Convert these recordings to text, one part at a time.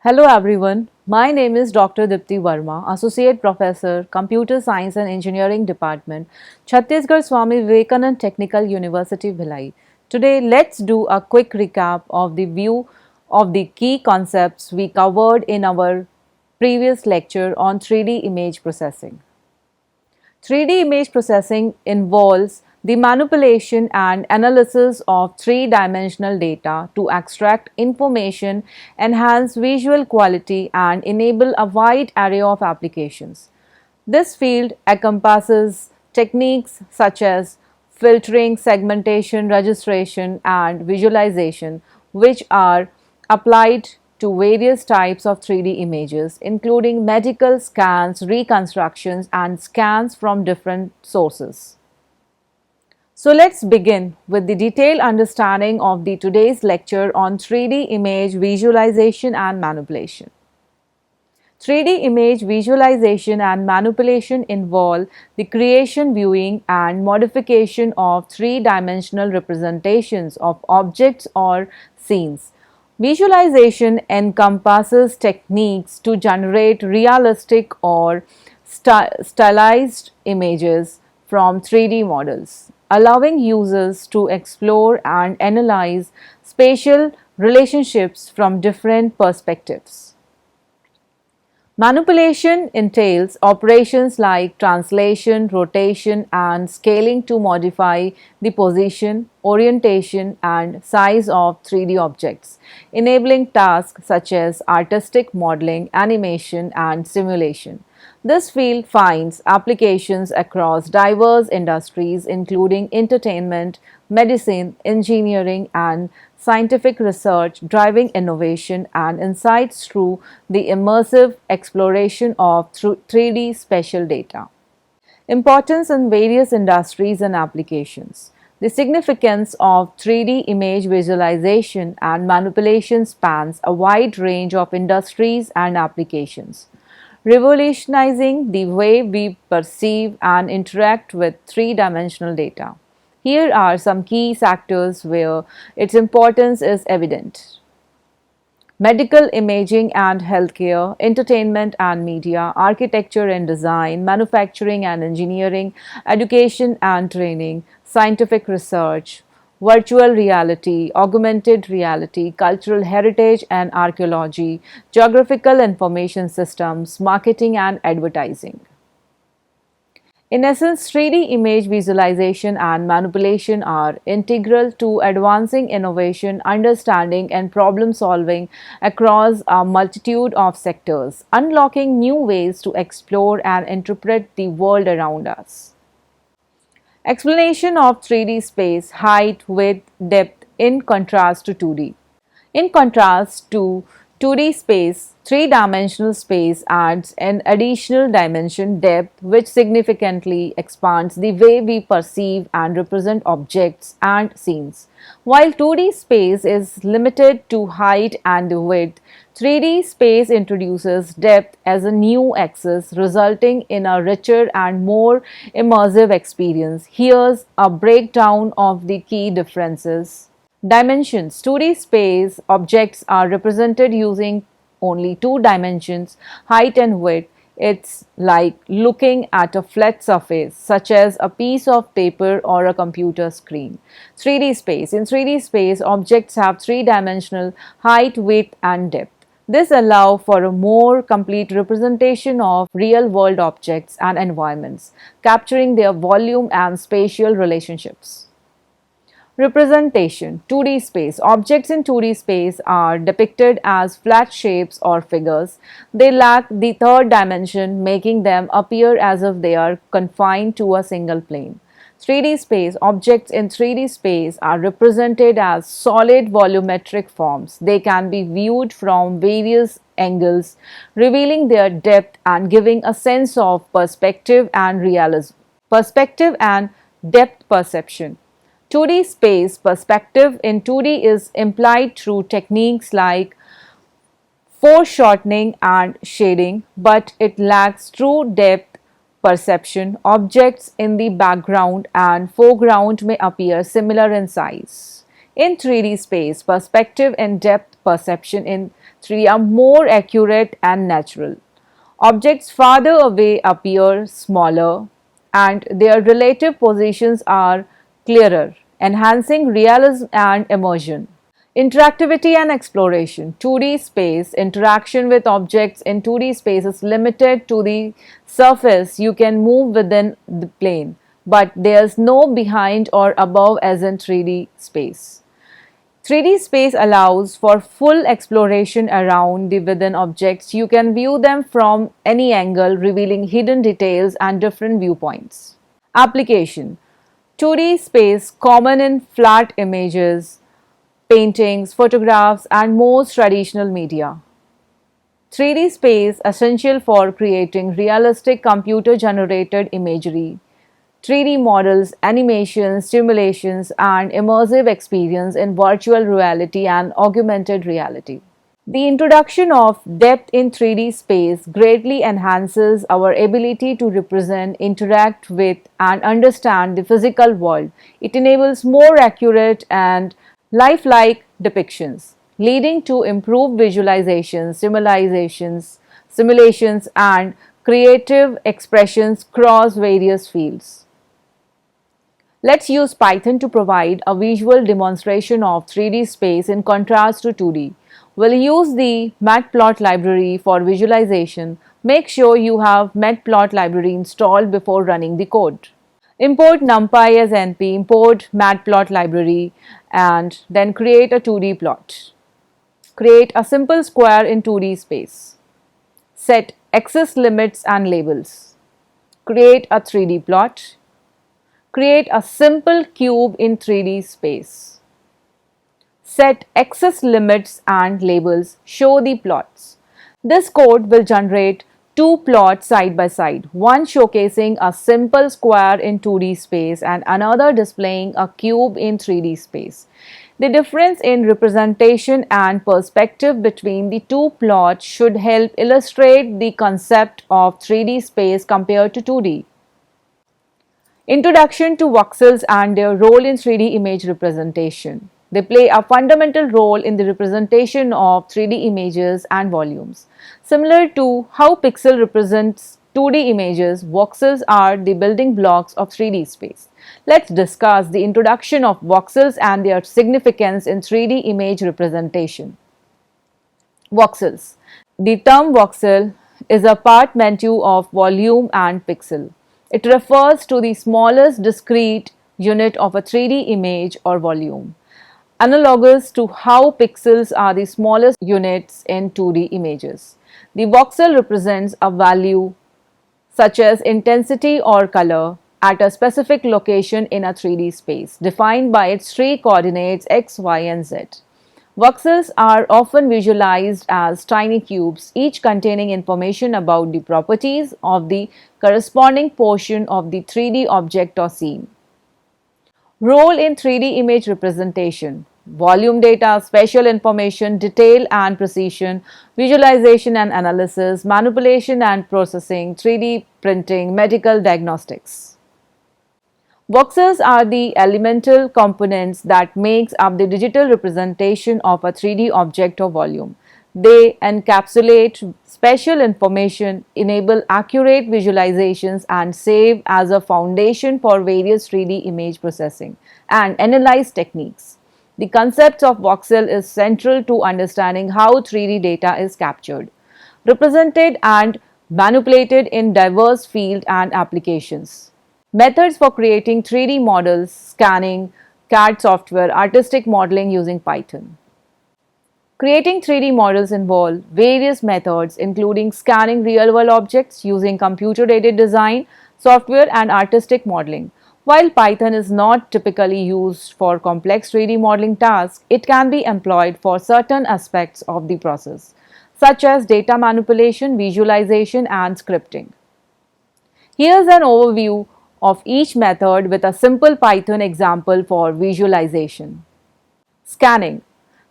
Hello everyone, my name is Dr. Dipti Verma, Associate Professor, Computer Science and Engineering Department, Chhattisgarh Swami Vivekanand Technical University, Bhilai. Today, let's do a quick recap of the view of the key concepts we covered in our previous lecture on 3D image processing. 3D image processing involves the manipulation and analysis of three-dimensional data to extract information, enhance visual quality, and enable a wide array of applications. This field encompasses techniques such as filtering, segmentation, registration, and visualization, which are applied to various types of 3D images, including medical scans, reconstructions, and scans from different sources. So let's begin with the detailed understanding of the today's lecture on 3D image visualization and manipulation. 3D image visualization and manipulation involve the creation, viewing, and modification of three-dimensional representations of objects or scenes. Visualization encompasses techniques to generate realistic or stylized images from 3D models, allowing users to explore and analyze spatial relationships from different perspectives. Manipulation entails operations like translation, rotation, and scaling to modify the position, orientation, and size of 3D objects, enabling tasks such as artistic modeling, animation, and simulation. This field finds applications across diverse industries, including entertainment, medicine, engineering, and scientific research, driving innovation and insights through the immersive exploration of 3D spatial data. Importance in various industries and applications. The significance of 3D image visualization and manipulation spans a wide range of industries and applications, revolutionizing the way we perceive and interact with three-dimensional data. Here are some key sectors where its importance is evident: medical imaging and healthcare, entertainment and media, architecture and design, manufacturing and engineering, education and training, scientific research, virtual reality, augmented reality, cultural heritage and archaeology, geographical information systems, marketing and advertising. In essence, 3D image visualization and manipulation are integral to advancing innovation, understanding, and problem solving across a multitude of sectors, unlocking new ways to explore and interpret the world around us. Explanation of 3D space, height, width, depth in contrast to 2D. In contrast to 2D space, three-dimensional space adds an additional dimension, depth, which significantly expands the way we perceive and represent objects and scenes. While 2D space is limited to height and width, 3D space introduces depth as a new axis, resulting in a richer and more immersive experience. Here's a breakdown of the key differences. Dimensions. 2D space objects are represented using only two dimensions, height and width. It's like looking at a flat surface, such as a piece of paper or a computer screen. 3D space. In 3D space, objects have three-dimensional height, width, and depth. This allows for a more complete representation of real-world objects and environments, capturing their volume and spatial relationships. Representation. 2D space. Objects in 2D space are depicted as flat shapes or figures. They lack the third dimension, making them appear as if they are confined to a single plane. 3D space. Objects in 3D space are represented as solid volumetric forms. They can be viewed from various angles, revealing their depth and giving a sense of perspective and realism. Perspective and depth perception. 2D space perspective in 2D is implied through techniques like foreshortening and shading, but it lacks true depth perception. Objects in the background and foreground may appear similar in size. In 3D space, perspective and depth perception in 3D are more accurate and natural. Objects farther away appear smaller and their relative positions are clearer, enhancing realism and immersion. Interactivity and exploration. 2D space interaction with objects in 2D space is limited to the surface you can move within the plane, but there's no behind or above as in 3D space. 3D space allows for full exploration around the within objects. You can view them from any angle, revealing hidden details and different viewpoints. Application. 2D space common in flat images, paintings, photographs, and most traditional media. 3D space essential for creating realistic computer generated imagery, 3D models, animations, simulations, and immersive experience in virtual reality and augmented reality. The introduction of depth in 3D space greatly enhances our ability to represent, interact with, and understand the physical world. It enables more accurate and lifelike depictions, leading to improved visualizations, simulations, and creative expressions across various fields. Let's use Python to provide a visual demonstration of 3D space in contrast to 2D. We'll use the Matplot library for visualization. Make sure you have Matplot library installed before running the code. Import NumPy as np, import Matplot library, and then create a 2D plot. Create a simple square in 2D space. Set axis limits and labels. Create a 3D plot. Create a simple cube in 3D space. Set axis limits and labels. Show the plots. This code will generate two plots side by side, one showcasing a simple square in 2D space and another displaying a cube in 3D space. The difference in representation and perspective between the two plots should help illustrate the concept of 3D space compared to 2D. Introduction to voxels and their role in 3D image representation. They play a fundamental role in the representation of 3D images and volumes. Similar to how pixel represents 2D images, voxels are the building blocks of 3D space. Let's discuss the introduction of voxels and their significance in 3D image representation. Voxels. The term voxel is a portmanteau of volume and pixel. It refers to the smallest discrete unit of a 3D image or volume, analogous to how pixels are the smallest units in 2D images. The voxel represents a value such as intensity or color at a specific location in a 3D space, defined by its three coordinates x, y, and z. Voxels are often visualized as tiny cubes, each containing information about the properties of the corresponding portion of the 3D object or scene. Role in 3D image representation. Volume data, spatial information, detail and precision, visualization and analysis, manipulation and processing, 3D printing, medical diagnostics. Voxels are the elemental components that makes up the digital representation of a 3D object or volume. They encapsulate spatial information, enable accurate visualizations, and serve as a foundation for various 3D image processing and analyze techniques. The concept of voxel is central to understanding how 3D data is captured, represented, and manipulated in diverse fields and applications. Methods for creating 3D models, scanning, CAD software, artistic modeling using Python. Creating 3D models involve various methods including scanning real-world objects using computer-aided design, software, and artistic modeling. While Python is not typically used for complex 3D modeling tasks, it can be employed for certain aspects of the process, such as data manipulation, visualization, and scripting. Here's an overview of each method with a simple Python example for visualization. Scanning.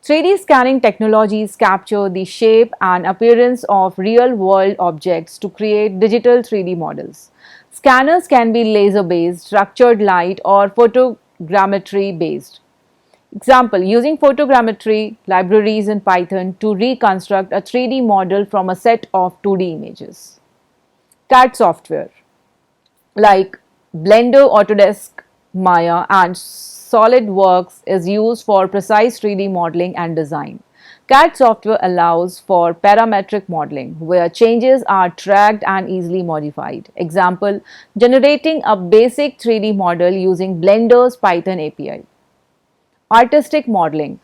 3D scanning technologies capture the shape and appearance of real-world objects to create digital 3D models. Scanners can be laser-based, structured light, or photogrammetry-based. Example, using photogrammetry libraries in Python to reconstruct a 3D model from a set of 2D images. CAD software like Blender, Autodesk, Maya, and SolidWorks is used for precise 3D modeling and design. CAD software allows for parametric modeling, where changes are tracked and easily modified. Example, generating a basic 3D model using Blender's Python API. Artistic modeling.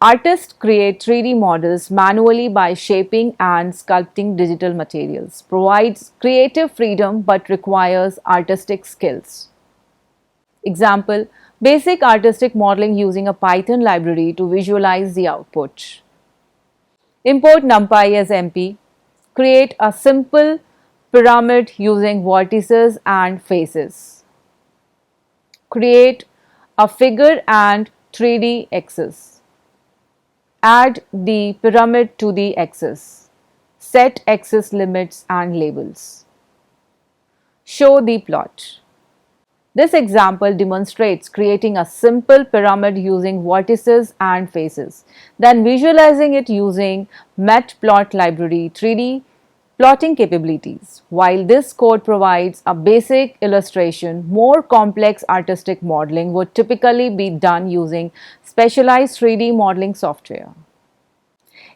Artists create 3D models manually by shaping and sculpting digital materials. Provides creative freedom but requires artistic skills. Example, basic artistic modeling using a Python library to visualize the output. Import NumPy as MP. Create a simple pyramid using vertices and faces. Create a figure and 3D axis. Add the pyramid to the axis. Set axis limits and labels. Show the plot. This example demonstrates creating a simple pyramid using vertices and faces, then visualizing it using Matplot library 3D plotting capabilities. While this code provides a basic illustration, more complex artistic modeling would typically be done using specialized 3D modeling software.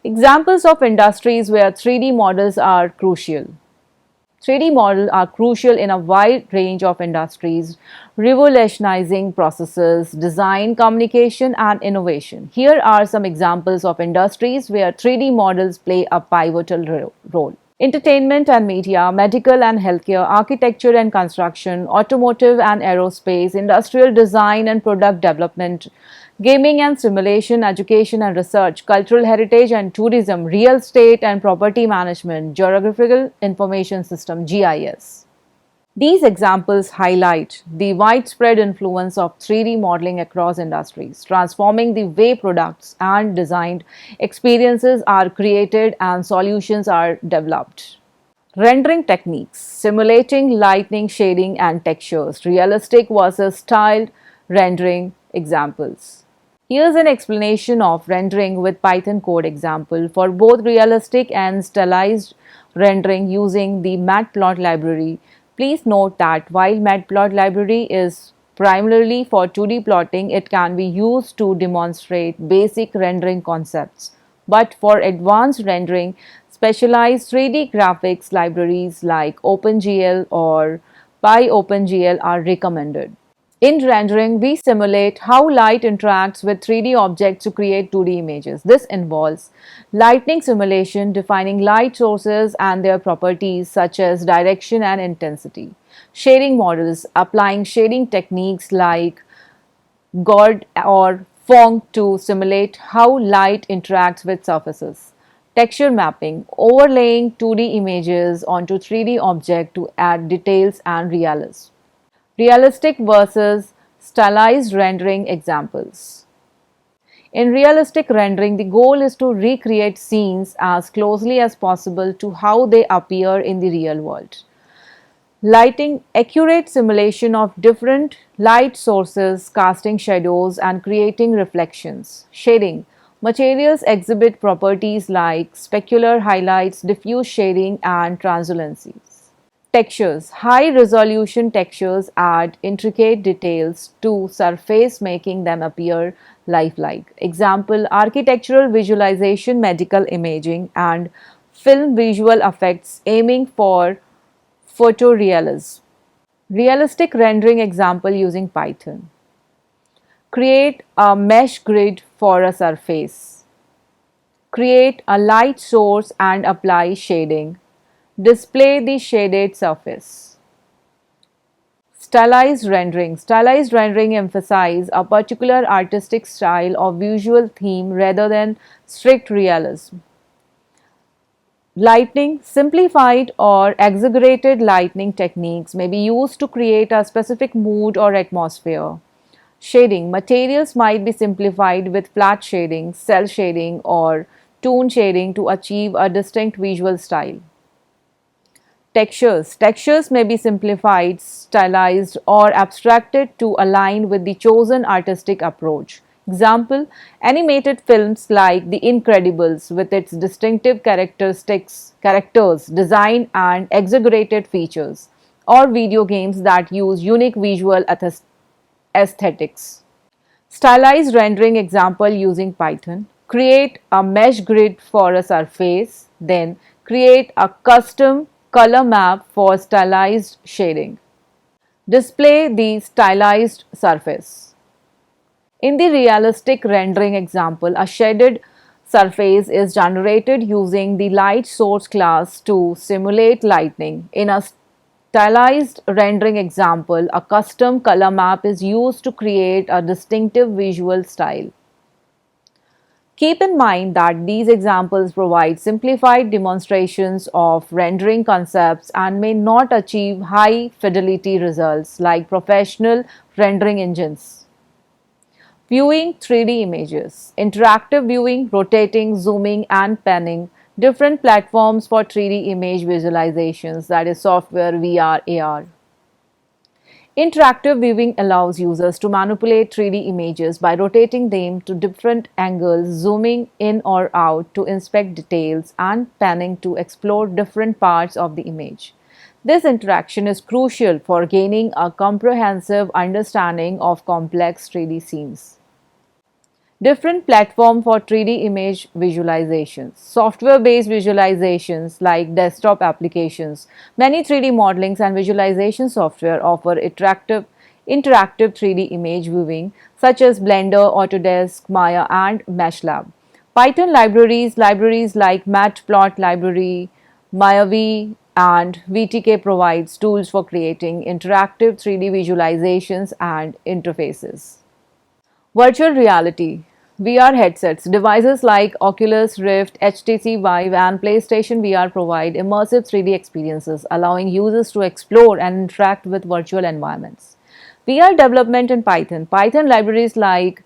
Examples of industries where 3D models are crucial. 3D models are crucial in a wide range of industries, revolutionizing processes, design, communication, and innovation. Here are some examples of industries where 3D models play a pivotal role. Entertainment and media, medical and healthcare, architecture and construction, automotive and aerospace, industrial design and product development, gaming and simulation, education and research, cultural heritage and tourism, real estate and property management, geographical information system (GIS). These examples highlight the widespread influence of 3D modeling across industries, transforming the way products and designed experiences are created and solutions are developed. Rendering techniques, simulating lighting, shading, and textures, realistic versus styled rendering examples. Here's an explanation of rendering with Python code example for both realistic and stylized rendering using the Matplot library. Please note that while Matplot library is primarily for 2D plotting, it can be used to demonstrate basic rendering concepts. But for advanced rendering, specialized 3D graphics libraries like OpenGL or PyOpenGL are recommended. In rendering, we simulate how light interacts with 3D objects to create 2D images. This involves lighting simulation, defining light sources and their properties such as direction and intensity. Shading models, applying shading techniques like GORD or Phong to simulate how light interacts with surfaces. Texture mapping, overlaying 2D images onto 3D object to add details and realism. Realistic versus stylized rendering examples. In realistic rendering, the goal is to recreate scenes as closely as possible to how they appear in the real world. Lighting, accurate simulation of different light sources, casting shadows and creating reflections. Shading, materials exhibit properties like specular highlights, diffuse shading and translucency. Textures. High-resolution textures add intricate details to surface, making them appear lifelike. Example, architectural visualization, medical imaging, and film visual effects aiming for photorealism. Realistic rendering example using Python. Create a mesh grid for a surface. Create a light source and apply shading. Display the shaded surface. Stylized rendering. Stylized rendering emphasize a particular artistic style or visual theme rather than strict realism. Lighting, simplified or exaggerated lighting techniques may be used to create a specific mood or atmosphere. Shading, materials might be simplified with flat shading, cell shading, or tone shading to achieve a distinct visual style. Textures. Textures may be simplified, stylized, or abstracted to align with the chosen artistic approach. Example, animated films like The Incredibles with its distinctive characters, design and exaggerated features, or video games that use unique visual aesthetics. Stylized rendering example using Python. Create a mesh grid for a surface, then create a custom color map for stylized shading. Display the stylized surface. In the realistic rendering example, a shaded surface is generated using the light source class to simulate lightning. In a stylized rendering example, a custom color map is used to create a distinctive visual style. Keep in mind that these examples provide simplified demonstrations of rendering concepts and may not achieve high fidelity results like professional rendering engines. Viewing 3D images, interactive viewing, rotating, zooming, and panning, different platforms for 3D image visualizations, that is, software, VR, AR. Interactive viewing allows users to manipulate 3D images by rotating them to different angles, zooming in or out to inspect details, and panning to explore different parts of the image. This interaction is crucial for gaining a comprehensive understanding of complex 3D scenes. Different platform for 3D image visualizations. Software-based visualizations like desktop applications. Many 3D modeling and visualization software offer interactive 3D image viewing such as Blender, Autodesk, Maya, and MeshLab. Python libraries like Matplot library, MayaV, and VTK provides tools for creating interactive 3D visualizations and interfaces. Virtual reality, VR headsets, devices like Oculus Rift, HTC Vive, and PlayStation VR provide immersive 3D experiences, allowing users to explore and interact with virtual environments. VR development in Python. Python libraries like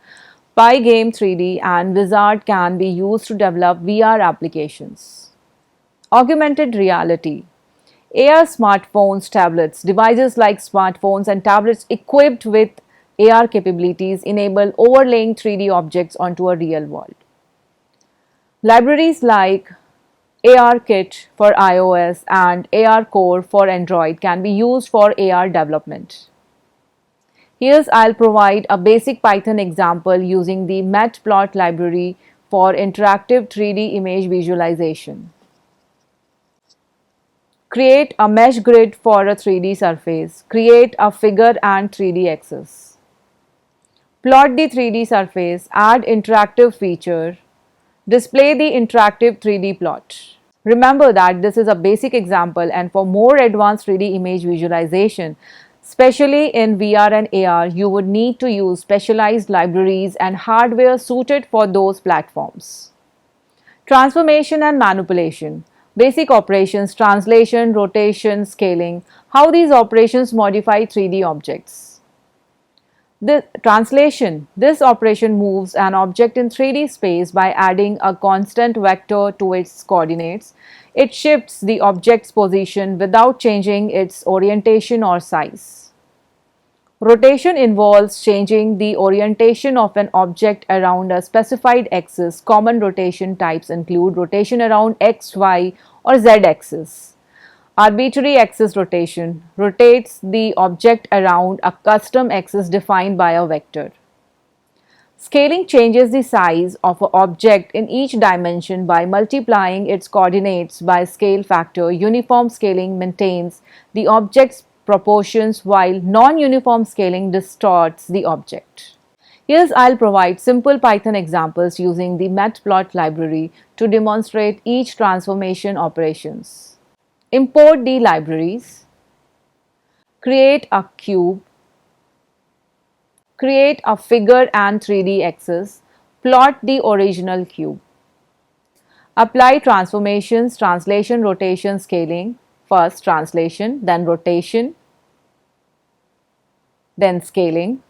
Pygame 3D and Wizard can be used to develop VR applications. Augmented reality. AR smartphones, tablets, devices like smartphones and tablets equipped with AR capabilities enable overlaying 3D objects onto a real world. Libraries like ARKit for iOS and ARCore for Android can be used for AR development. Here I'll provide a basic Python example using the Matplot library for interactive 3D image visualization. Create a mesh grid for a 3D surface. Create a figure and 3D axis. Plot the 3D surface, add interactive feature, display the interactive 3D plot. Remember that this is a basic example, and for more advanced 3D image visualization, especially in VR and AR, you would need to use specialized libraries and hardware suited for those platforms. Transformation and manipulation. Basic operations, translation, rotation, scaling, how these operations modify 3D objects. The translation. This operation moves an object in 3D space by adding a constant vector to its coordinates. It shifts the object's position without changing its orientation or size. Rotation involves changing the orientation of an object around a specified axis. Common rotation types include rotation around X, Y, or Z axis. Arbitrary axis rotation rotates the object around a custom axis defined by a vector. Scaling changes the size of an object in each dimension by multiplying its coordinates by scale factor. Uniform scaling maintains the object's proportions while non-uniform scaling distorts the object. Here I'll provide simple Python examples using the Matplot library to demonstrate each transformation operations. Import the libraries, create a cube, create a figure and 3D axis, plot the original cube. Apply transformations, translation, rotation, scaling. First translation, then rotation, then scaling.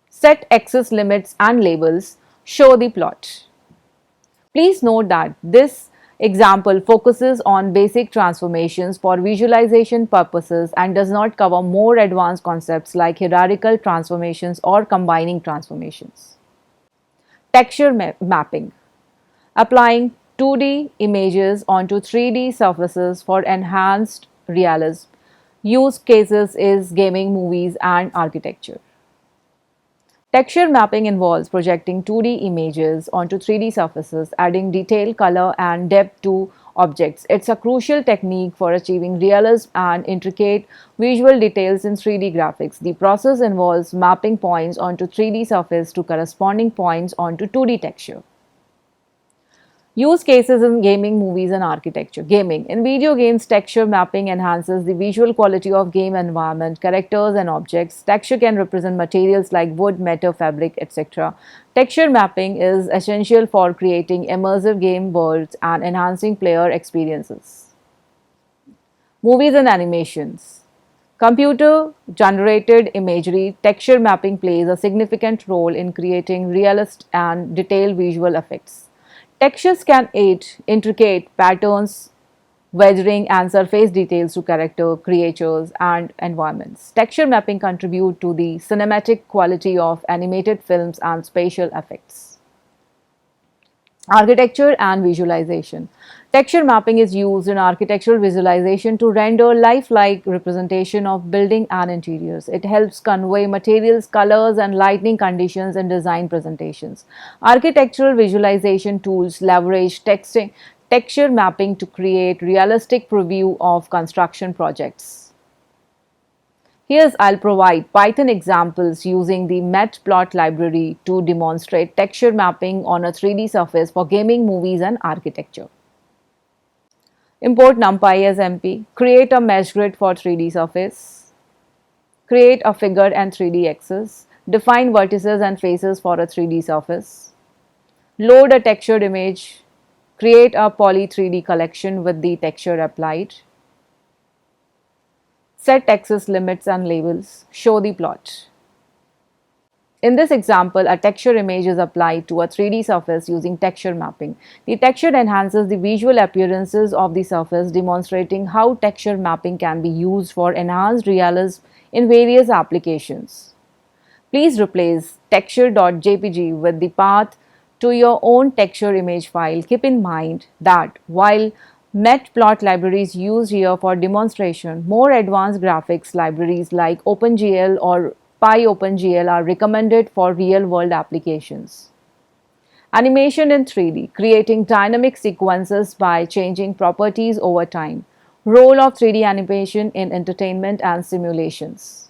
Set axis limits and labels, show the plot. Please note that this example focuses on basic transformations for visualization purposes and does not cover more advanced concepts like hierarchical transformations or combining transformations. Texture mapping, applying 2D images onto 3D surfaces for enhanced realism. Use cases is gaming, movies, and architecture. Texture mapping involves projecting 2D images onto 3D surfaces, adding detail, color, and depth to objects. It's a crucial technique for achieving realism and intricate visual details in 3D graphics. The process involves mapping points onto 3D surface to corresponding points onto 2D texture. Use cases in gaming, movies, and architecture. Gaming. In video games, texture mapping enhances the visual quality of game environment, characters, and objects. Texture can represent materials like wood, metal, fabric, etc. Texture mapping is essential for creating immersive game worlds and enhancing player experiences. Movies and animations. Computer generated imagery, texture mapping plays a significant role in creating realistic and detailed visual effects. Textures can aid intricate patterns, weathering, and surface details to character, creatures, and environments. Texture mapping contribute to the cinematic quality of animated films and spatial effects. Architecture and visualization. Texture mapping is used in architectural visualization to render lifelike representation of building and interiors. It helps convey materials, colors, and lighting conditions in design presentations. Architectural visualization tools leverage texture mapping to create realistic preview of construction projects. I'll provide Python examples using the Matplot library to demonstrate texture mapping on a 3D surface for gaming, movies, and architecture. Import NumPy as MP. Create a mesh grid for 3D surface. Create a figure and 3D axis. Define vertices and faces for a 3D surface. Load a textured image. Create a poly 3D collection with the texture applied. Set axis limits and labels. Show the plot. In this example, a texture image is applied to a 3D surface using texture mapping. The texture enhances the visual appearances of the surface, demonstrating how texture mapping can be used for enhanced realism in various applications. Please replace texture.jpg with the path to your own texture image file. Keep in mind that while Matplot library is used here for demonstration, more advanced graphics libraries like OpenGL or PyOpenGL are recommended for real-world applications. Animation in 3D, creating dynamic sequences by changing properties over time. Role of 3D animation in entertainment and simulations.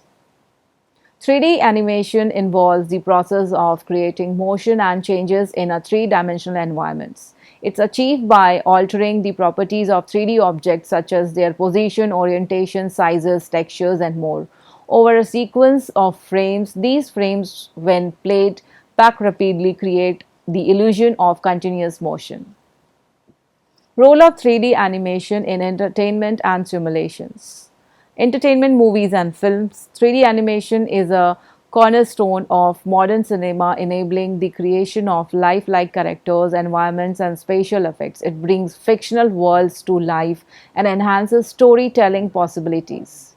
3D animation involves the process of creating motion and changes in a three-dimensional environments. It's achieved by altering the properties of 3D objects such as their position, orientation, sizes, textures, and more. Over a sequence of frames, these frames, when played back rapidly, create the illusion of continuous motion. Role of 3D animation in entertainment and simulations. Entertainment, movies, and films. 3D animation is a cornerstone of modern cinema, enabling the creation of lifelike characters, environments, and spatial effects. It brings fictional worlds to life and enhances storytelling possibilities.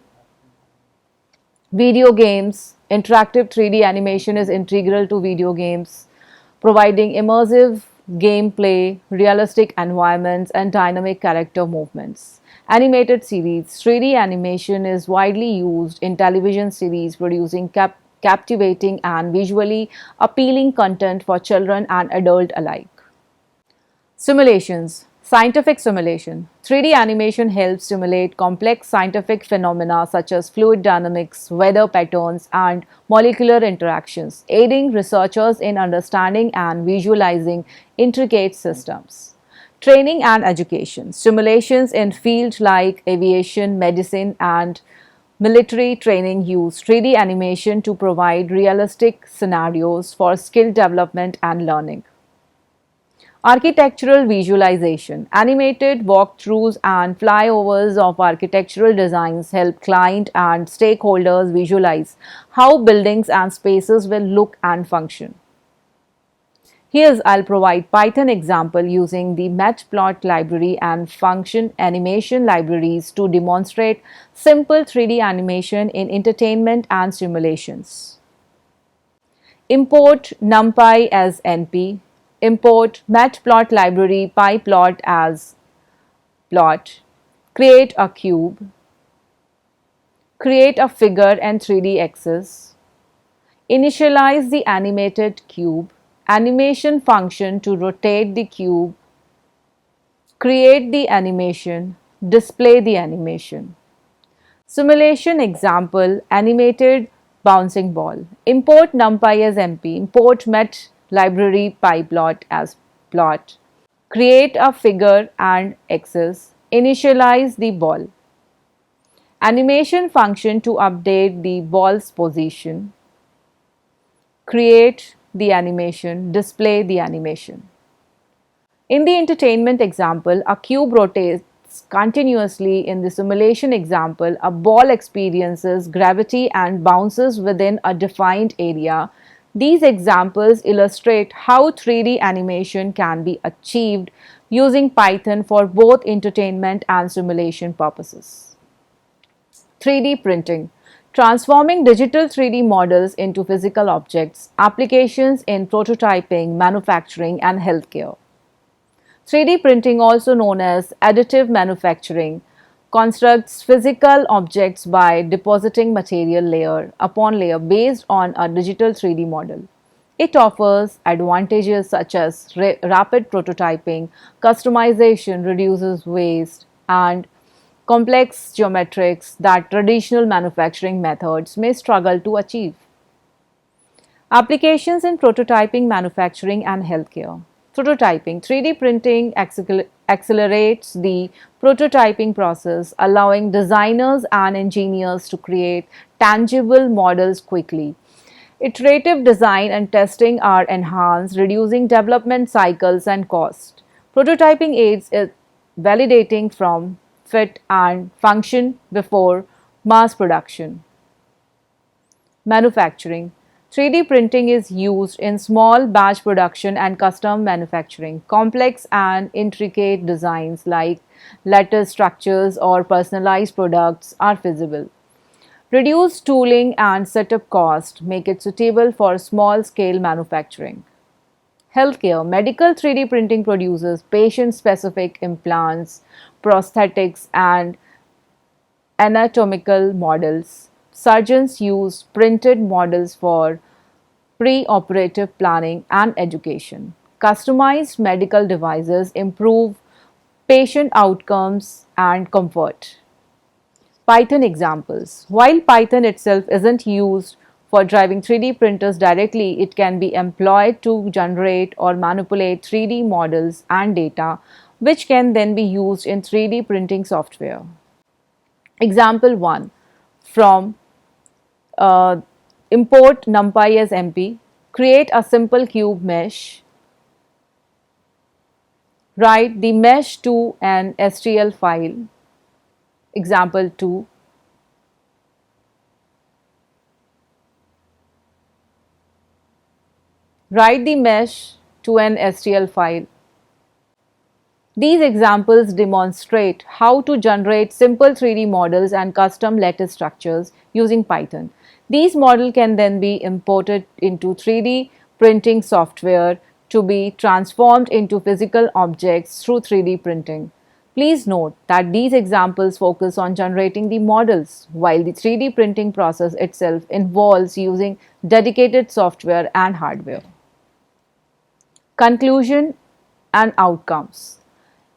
Video games. Interactive 3D animation is integral to video games, providing immersive gameplay, realistic environments, and dynamic character movements. Animated series. 3D animation is widely used in television series, producing captivating and visually appealing content for children and adults alike. Simulations. Scientific simulation. 3D animation helps simulate complex scientific phenomena such as fluid dynamics, weather patterns, and molecular interactions, aiding researchers in understanding and visualizing intricate systems. Training and education. Simulations in fields like aviation, medicine, and military training use 3D animation to provide realistic scenarios for skill development and learning. Architectural visualization. Animated walkthroughs and flyovers of architectural designs help client and stakeholders visualize how buildings and spaces will look and function. I'll provide Python example using the Matplot library and function animation libraries to demonstrate simple 3D animation in entertainment and simulations. Import NumPy as NP. Import matplot library pyplot as plot. Create a cube. Create a figure and 3D axis. Initialize the animated cube. Animation function to rotate the cube. Create the animation. Display the animation. Simulation example animated bouncing ball. Import NumPy as MP. Import Met library pyplot as plot. Create a figure and axis. Initialize the ball. Animation function to update the ball's position. Create the animation. Display the animation. In the entertainment example, a cube rotates continuously. In the simulation example, a ball experiences gravity and bounces within a defined area. These examples illustrate how 3D animation can be achieved using Python for both entertainment and simulation purposes. 3D printing. Transforming digital 3D models into physical objects. Applications in prototyping, manufacturing, and healthcare. 3D printing, also known as additive manufacturing, constructs physical objects by depositing material layer upon layer based on a digital 3D model. It offers advantages such as rapid prototyping, customization, reduces waste, and complex geometrics that traditional manufacturing methods may struggle to achieve. Applications in prototyping, manufacturing, and healthcare. Prototyping. 3D printing accelerates the prototyping process, allowing designers and engineers to create tangible models quickly. Iterative design and testing are enhanced, reducing development cycles and cost. Prototyping aids in validating from fit and function before mass production. Manufacturing. 3D printing is used in small batch production and custom manufacturing. Complex and intricate designs like lattice structures or personalized products are feasible. Reduced tooling and setup cost make it suitable for small scale manufacturing. Healthcare. Medical 3D printing produces patient specific implants, prosthetics, and anatomical models. Surgeons use printed models for pre-operative planning and education. Customized medical devices improve patient outcomes and comfort. Python examples. While Python itself isn't used for driving 3D printers directly, it can be employed to generate or manipulate 3D models and data, which can then be used in 3D printing software. Example 1 from uh, import NumPy as MP, create a simple cube mesh, write the mesh to an STL file. Example 2, write the mesh to an STL file. These examples demonstrate how to generate simple 3D models and custom lattice structures using Python. These models can then be imported into 3D printing software to be transformed into physical objects through 3D printing. Please note that these examples focus on generating the models, while the 3D printing process itself involves using dedicated software and hardware. Conclusion and outcomes.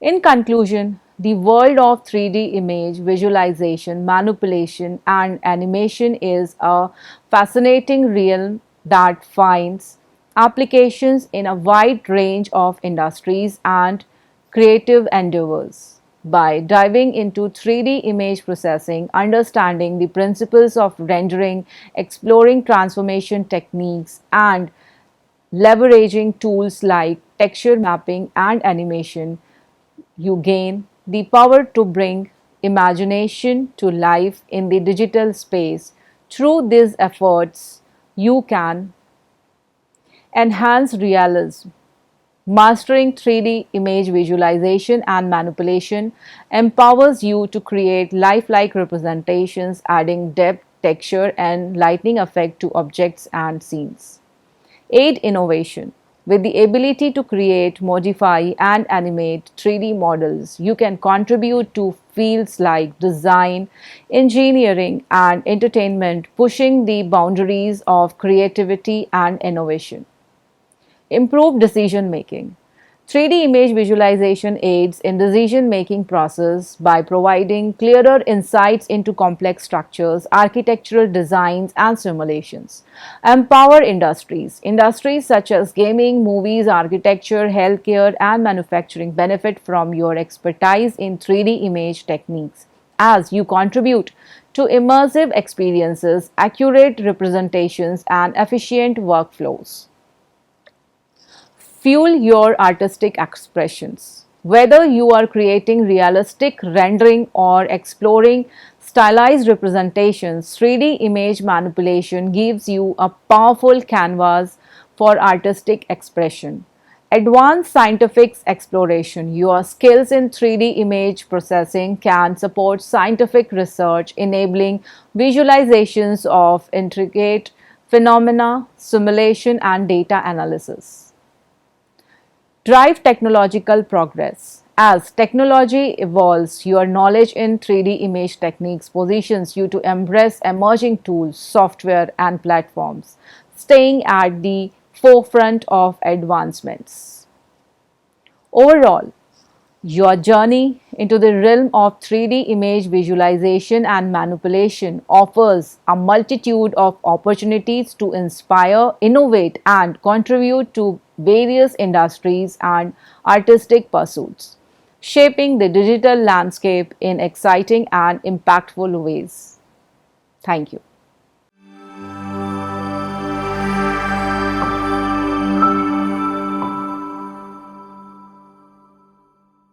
In conclusion, the world of 3D image visualization, manipulation, and animation is a fascinating realm that finds applications in a wide range of industries and creative endeavors. By diving into 3D image processing, understanding the principles of rendering, exploring transformation techniques, and leveraging tools like texture mapping and animation, you gain the power to bring imagination to life in the digital space. Through these efforts, you can enhance realism. Mastering 3D image visualization and manipulation empowers you to create lifelike representations, adding depth, texture, and lighting effect to objects and scenes. aid innovation. With the ability to create, modify, and animate 3D models, you can contribute to fields like design, engineering, and entertainment, pushing the boundaries of creativity and innovation. Improve decision making. 3D image visualization aids in decision making process by providing clearer insights into complex structures, architectural designs and simulations. Empower industries. Industries such as gaming, movies, architecture, healthcare and manufacturing benefit from your expertise in 3D image techniques as you contribute to immersive experiences, accurate representations and efficient workflows. Fuel your artistic expressions. Whether you are creating realistic rendering or exploring stylized representations, 3D image manipulation gives you a powerful canvas for artistic expression. Advanced scientific exploration. Your skills in 3D image processing can support scientific research, enabling visualizations of intricate phenomena, simulation, and data analysis. Drive technological progress. As technology evolves, your knowledge in 3D image techniques positions you to embrace emerging tools, software, and platforms, staying at the forefront of advancements. Overall, your journey into the realm of 3D image visualization and manipulation offers a multitude of opportunities to inspire, innovate, and contribute to various industries and artistic pursuits, shaping the digital landscape in exciting and impactful ways. Thank you.